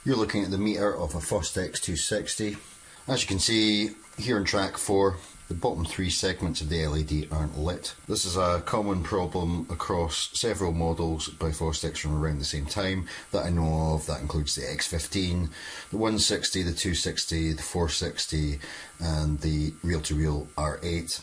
You're looking at the meter of a Fostex 260. As you can see here in track 4, the bottom 3 segments of the LED aren't lit. This is a common problem across several models by Fostex from around the same time that I know of. That includes the X15, the 160, the 260, the 460 and the reel-to-reel R8.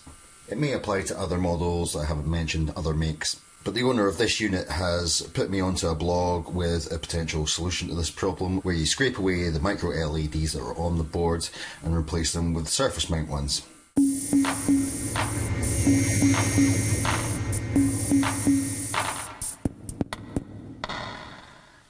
It may apply to other models that I haven't mentioned, other makes. But the owner of this unit has put me onto a blog with a potential solution to this problem where you scrape away the micro LEDs that are on the board and replace them with surface mount ones.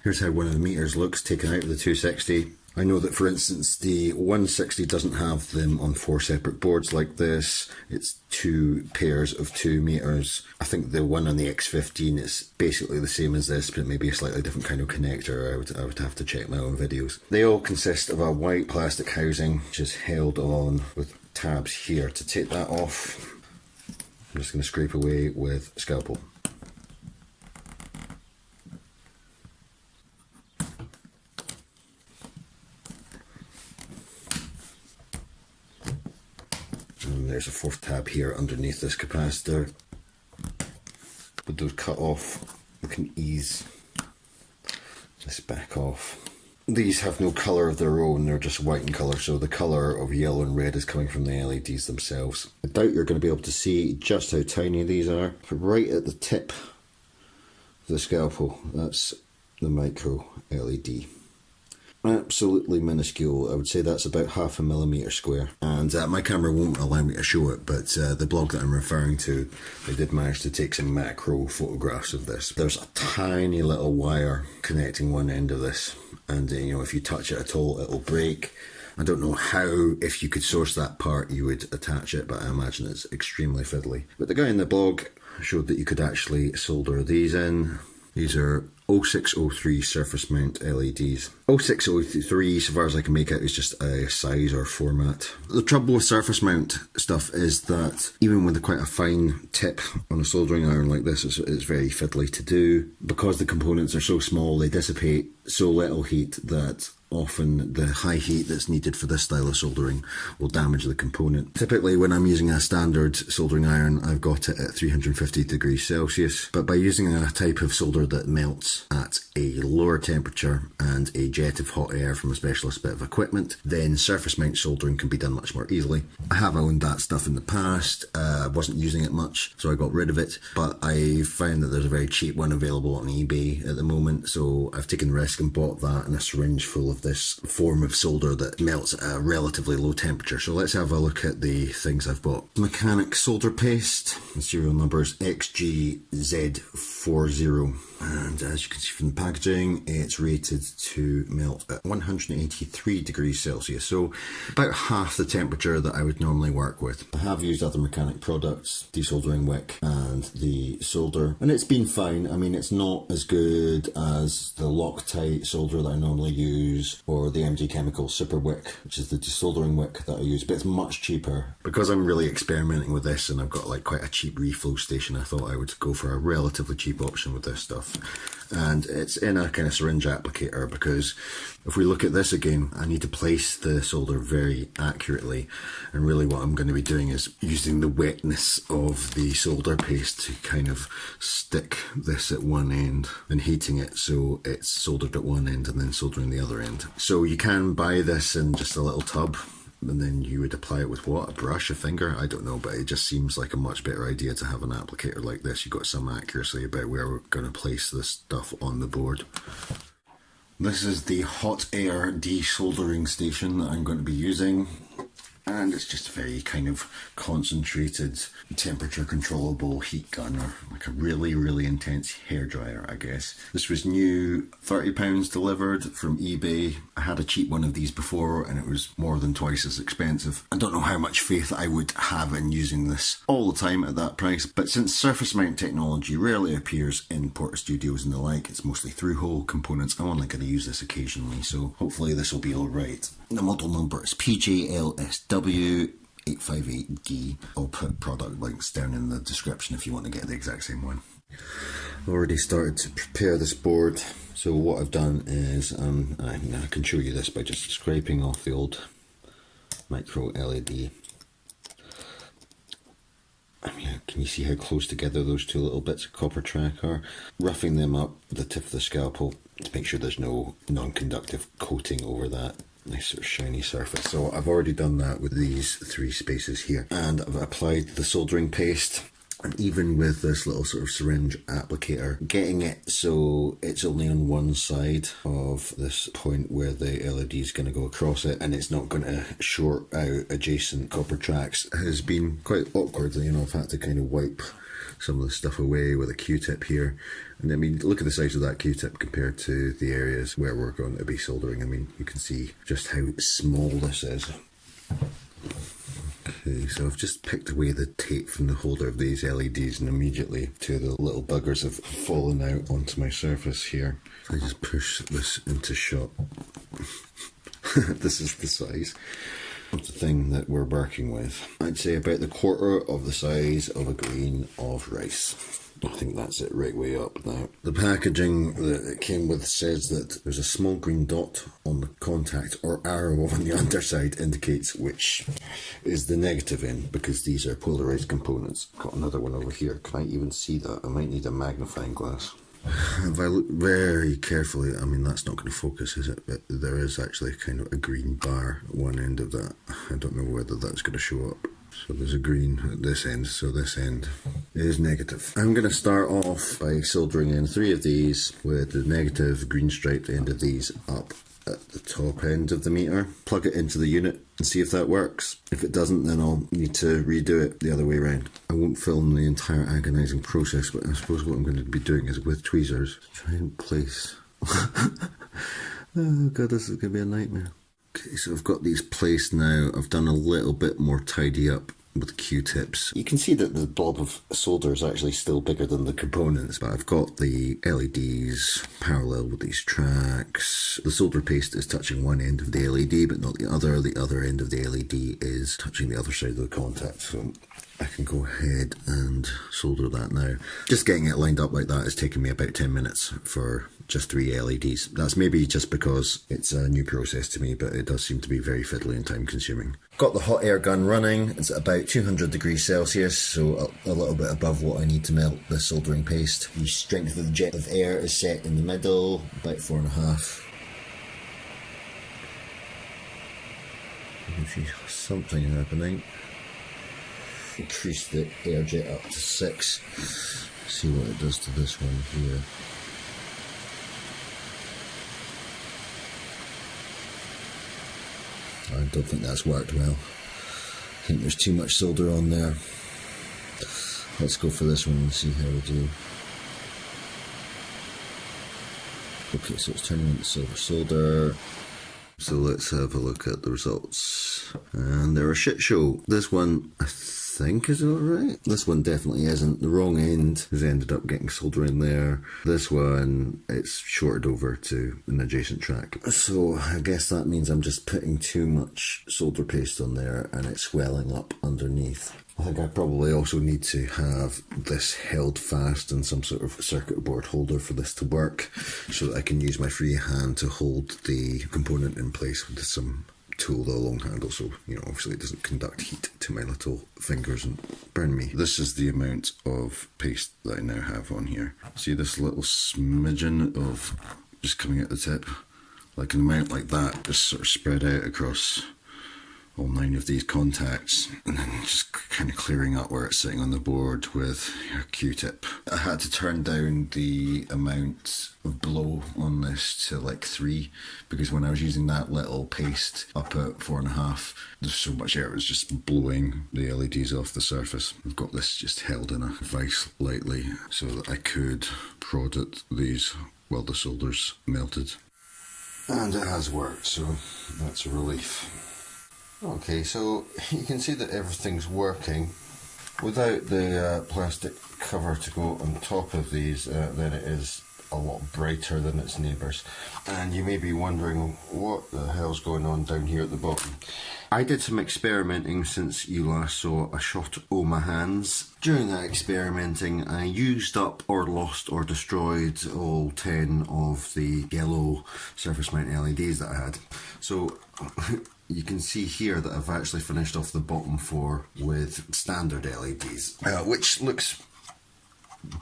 Here's how one of the meters looks taken out of the 260. I know that, for instance, the 160 doesn't have them on 4 separate boards like this. It's 2 pairs of 2 meters. I think the one on the X15 is basically the same as this, but maybe a slightly different kind of connector. I would have to check my own videos. They all consist of a white plastic housing, which is held on with tabs here. To take that off, I'm just going to scrape away with a scalpel. And there's a 4th tab here underneath this capacitor. With those cut off, we can ease this back off. These have no colour of their own, they're just white in colour, so the colour of yellow and red is coming from the LEDs themselves. I doubt you're going to be able to see just how tiny these are. Right at the tip of the scalpel, that's the micro LED. Absolutely minuscule. I would say that's about 0.5 millimetre square, and my camera won't allow me to show it, but the blog that I'm referring to, they did manage to take some macro photographs of this. There's a tiny little wire connecting one end of this, and you know, if you touch it at all it'll break. I don't know how, if you could source that part, you would attach it, but I imagine it's extremely fiddly. But the guy in the blog showed that you could actually solder these in. These are 0603 surface mount LEDs. 0603, so far as I can make out, is just a size or format. The trouble with surface mount stuff is that even with quite a fine tip on a soldering iron like this, it's very fiddly to do. Because the components are so small, they dissipate so little heat that often the high heat that's needed for this style of soldering will damage the component. Typically when I'm using a standard soldering iron, I've got it at 350 degrees Celsius, but by using a type of solder that melts at a lower temperature and a jet of hot air from a specialist bit of equipment, then surface mount soldering can be done much more easily. I have owned that stuff in the past, wasn't using it much, so I got rid of it, but I found that there's a very cheap one available on eBay at the moment, so I've taken the risk and bought that and a syringe full of this form of solder that melts at a relatively low temperature. So let's have a look at the things I've bought. Mechanic solder paste, the serial number is XGZ40, and as you can see from the packaging, it's rated to melt at 183 degrees Celsius, so about half the temperature that I would normally work with. I have used other mechanic products, desoldering wick and the solder, and it's been fine. I mean, it's not as good as the Loctite solder that I normally use, or the MG Chemical Super Wick, which is the desoldering wick that I use, but it's much cheaper. Because I'm really experimenting with this and I've got like quite a cheap reflow station, I thought I would go for a relatively cheap option with this stuff. And it's in a kind of syringe applicator, because if we look at this again, I need to place the solder very accurately, and really what I'm going to be doing is using the wetness of the solder paste to kind of stick this at one end and heating it so it's soldered at one end and then soldering the other end. So you can buy this in just a little tub, and then you would apply it with what? A brush, a finger? I don't know, but it just seems like a much better idea to have an applicator like this. You've got some accuracy about where we're going to place this stuff on the board. This is the hot air desoldering station that I'm going to be using. And it's just a very kind of concentrated, temperature controllable heat gun, or like a really, really intense hairdryer, I guess. This was new, £30 delivered from eBay. I had a cheap one of these before and it was more than twice as expensive. I don't know how much faith I would have in using this all the time at that price, but since surface mount technology rarely appears in Porta Studios and the like, it's mostly through-hole components, I'm only going to use this occasionally, so hopefully this will be alright. The model number is PJLSW 858D. I'll put product links down in the description if you want to get the exact same one. I've already started to prepare this board, So what I've done is, I can show you this by just scraping off the old micro LED. I mean, can you see how close together those two little bits of copper track are? Roughing them up with the tip of the scalpel to make sure there's no non-conductive coating over that nice sort of shiny surface. So I've already done that with these 3 spaces here, and I've applied the soldering paste. And even with this little sort of syringe applicator, getting it so it's only on one side of this point where the LED is going to go across it, and it's not going to short out adjacent copper tracks, has been quite awkward. You know, I've had to kind of wipe some of the stuff away with a Q-tip here. And I mean, look at the size of that Q-tip compared to the areas where we're going to be soldering. I mean, you can see just how small this is. Okay, so I've just picked away the tape from the holder of these LEDs, and immediately 2 of the little buggers have fallen out onto my surface here. So I just push this into shot. This is the size of the thing that we're working with. I'd say about the 1/4 of the size of a grain of rice. I think that's it right way up now. The packaging that it came with says that there's a small green dot on the contact or arrow on the underside indicates which is the negative end, because these are polarized components. Got another one over here. Can I even see that? I might need a magnifying glass. If I look very carefully, I mean, that's not going to focus, is it? But there is actually kind of a green bar at one end of that. I don't know whether that's going to show up. So there's a green at this end, so this end is negative. I'm going to start off by soldering in 3 of these with the negative green striped end of these up at the top end of the meter. Plug it into the unit and see if that works. If it doesn't, then I'll need to redo it the other way around. I won't film the entire agonising process, but I suppose what I'm going to be doing is with tweezers, try and place. Oh god, this is going to be a nightmare. Okay, so I've got these placed now. I've done a little bit more tidy up with Q-tips. You can see that the blob of solder is actually still bigger than the components, but I've got the LEDs parallel with these tracks. The solder paste is touching one end of the LED but not the other. The other end of the LED is touching the other side of the contact, so I can go ahead and solder that now. Just getting it lined up like that is taking me about 10 minutes for just 3 LEDs. That's maybe just because it's a new process to me, but it does seem to be very fiddly and time consuming. Got the hot air gun running. It's at about 200 degrees Celsius, so a little bit above what I need to melt the soldering paste. The strength of the jet of air is set in the middle, about 4.5. You can see something happening. Increase the air jet up to 6. See what it does to this one here. I don't think that's worked well. I think there's too much solder on there. Let's go for this one and see how we do. Okay, so it's turning into silver solder. So let's have a look at the results. And they're a shit show. This one, I think, is alright. This one definitely isn't. The wrong end has ended up getting solder in there. This one, it's shorted over to an adjacent track. So I guess that means I'm just putting too much solder paste on there and it's swelling up underneath. I think I probably also need to have this held fast in some sort of circuit board holder for this to work, so that I can use my free hand to hold the component in place with some tool, the long handle, so you know, obviously it doesn't conduct heat to my little fingers and burn me. This is the amount of paste that I now have on here. See this little smidgen of just coming at the tip? Like an amount like that, just sort of spread out across all 9 of these contacts, and then just kind of clearing up where it's sitting on the board with your Q-tip. I had to turn down the amount of blow on this to like 3, because when I was using that little paste up at 4.5, there's so much air it was just blowing the LEDs off the surface. I've got this just held in a vice lightly so that I could prod at these while the solder's melted. And it has worked, so that's a relief. Okay, so you can see that everything's working. Without the plastic cover to go on top of these, then it is a lot brighter than its neighbours. And you may be wondering what the hell's going on down here at the bottom. I did some experimenting since you last saw a shot of my hands. During that experimenting, I used up or lost or destroyed all 10 of the yellow surface mount LEDs that I had. So you can see here that I've actually finished off the bottom 4 with standard LEDs, which looks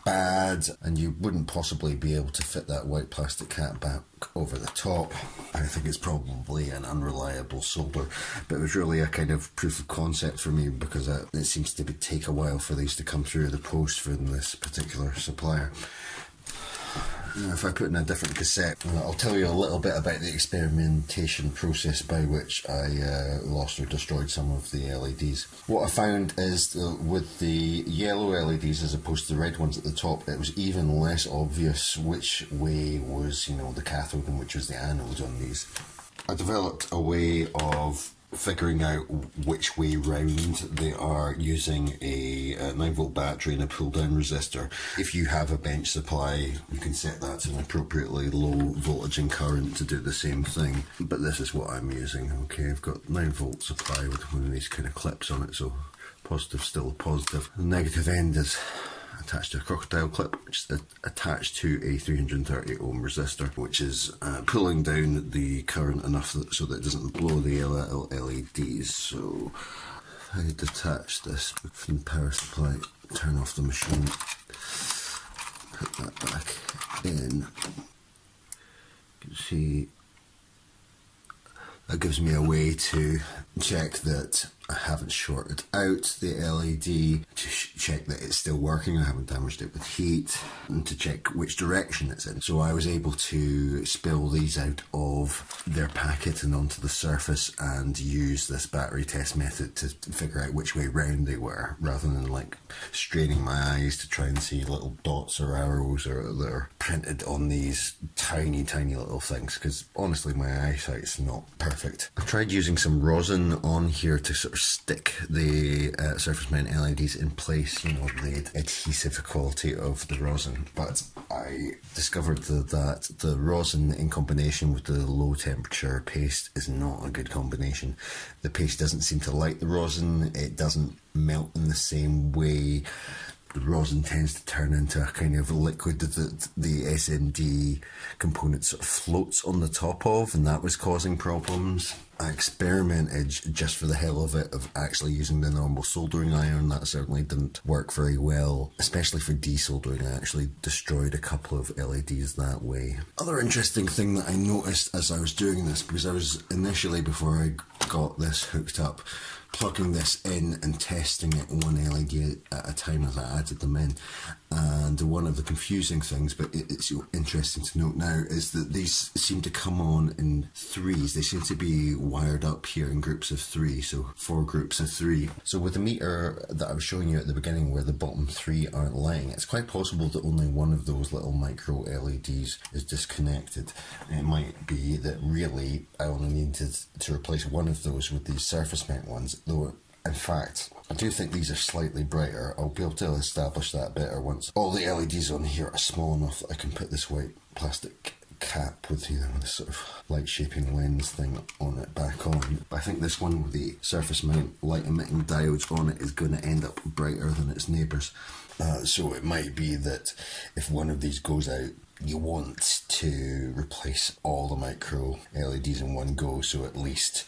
bad, and you wouldn't possibly be able to fit that white plastic cap back over the top. I think it's probably an unreliable solder, but it was really a kind of proof of concept for me because it seems to take a while for these to come through the post from this particular supplier. Now, if I put in a different cassette, I'll tell you a little bit about the experimentation process by which I lost or destroyed some of the LEDs. What I found is with the yellow LEDs as opposed to the red ones at the top, it was even less obvious which way was, you know, the cathode and which was the anode on these. I developed a way of figuring out which way round they are using a 9-volt battery and a pull down resistor. If you have a bench supply, you can set that to an appropriately low voltage and current to do the same thing, but this is what I'm using. Okay, I've got 9-volt supply with one of these kind of clips on it, so positive still positive. The negative end is attached to a crocodile clip, which is attached to a 330 ohm resistor, which is pulling down the current enough so that it doesn't blow the LEDs. So I detach this from the power supply, turn off the machine, put that back in. You can see that gives me a way to check that I haven't shorted out the LED, to check that it's still working, I haven't damaged it with heat, and to check which direction it's in. So I was able to spill these out of their packet and onto the surface and use this battery test method to figure out which way round they were, rather than like straining my eyes to try and see little dots or arrows that are printed on these tiny little things, because honestly my eyesight's not perfect. I've tried using some rosin on here to sort of stick the surface mount LEDs in place, you know, the adhesive quality of the rosin, but I discovered that the rosin in combination with the low temperature paste is not a good combination. The paste doesn't seem to like the rosin, it doesn't melt in the same way. The rosin tends to turn into a kind of liquid that the SMD component sort of floats on the top of, and that was causing problems. I experimented just for the hell of it of actually using the normal soldering iron. That certainly didn't work very well, especially for desoldering. I actually destroyed a couple of LEDs that way. Other interesting thing that I noticed as I was doing this, because I was initially, before I got this hooked up, plugging this in and testing it one LED at a time as I added them in. And one of the confusing things, but it's interesting to note now, is that these seem to come on in threes. They seem to be wired up here in groups of 3, so 4 groups of 3. So with the meter that I was showing you at the beginning where the bottom 3 aren't lying, it's quite possible that only one of those little micro LEDs is disconnected. It might be that really I only needed to replace one of those with these surface mount ones, though in fact I do think these are slightly brighter. I'll be able to establish that better once all the LEDs on here are small enough that I can put this white plastic cap with, you know, this sort of light shaping lens thing on it back on. But I think this one with the surface mount light emitting diodes on it is going to end up brighter than its neighbours. So it might be that if one of these goes out, you want to replace all the micro LEDs in one go, so at least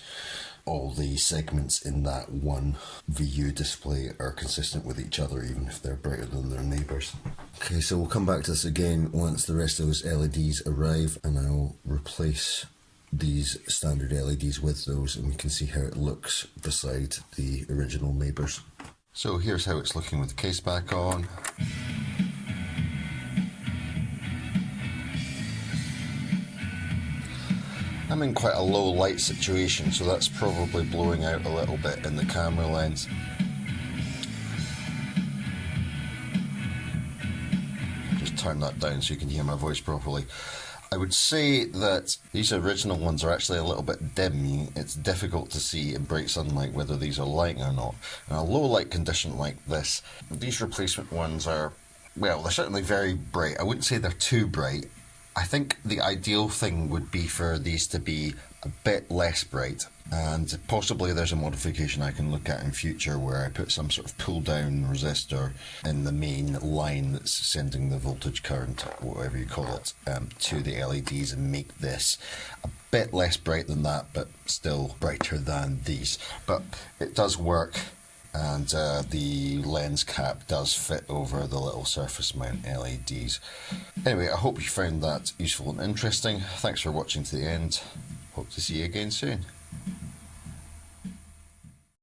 all the segments in that one VU display are consistent with each other, even if they're brighter than their neighbours. Okay, so we'll come back to this again once the rest of those LEDs arrive, and I'll replace these standard LEDs with those, and we can see how it looks beside the original neighbours. So here's how it's looking with the case back on. I'm in quite a low light situation, so that's probably blowing out a little bit in the camera lens. Just turn that down so you can hear my voice properly. I would say that these original ones are actually a little bit dim. It's difficult to see in bright sunlight whether these are lighting or not. In a low light condition like this, these replacement ones are, well, they're certainly very bright. I wouldn't say they're too bright. I think the ideal thing would be for these to be a bit less bright, and possibly there's a modification I can look at in future where I put some sort of pull down resistor in the main line that's sending the voltage current, whatever you call it, to the LEDs, and make this a bit less bright than that, but still brighter than these. But it does work, and the lens cap does fit over the little surface mount LEDs. Anyway, I hope you found that useful and interesting. Thanks for watching to the end. Hope to see you again soon.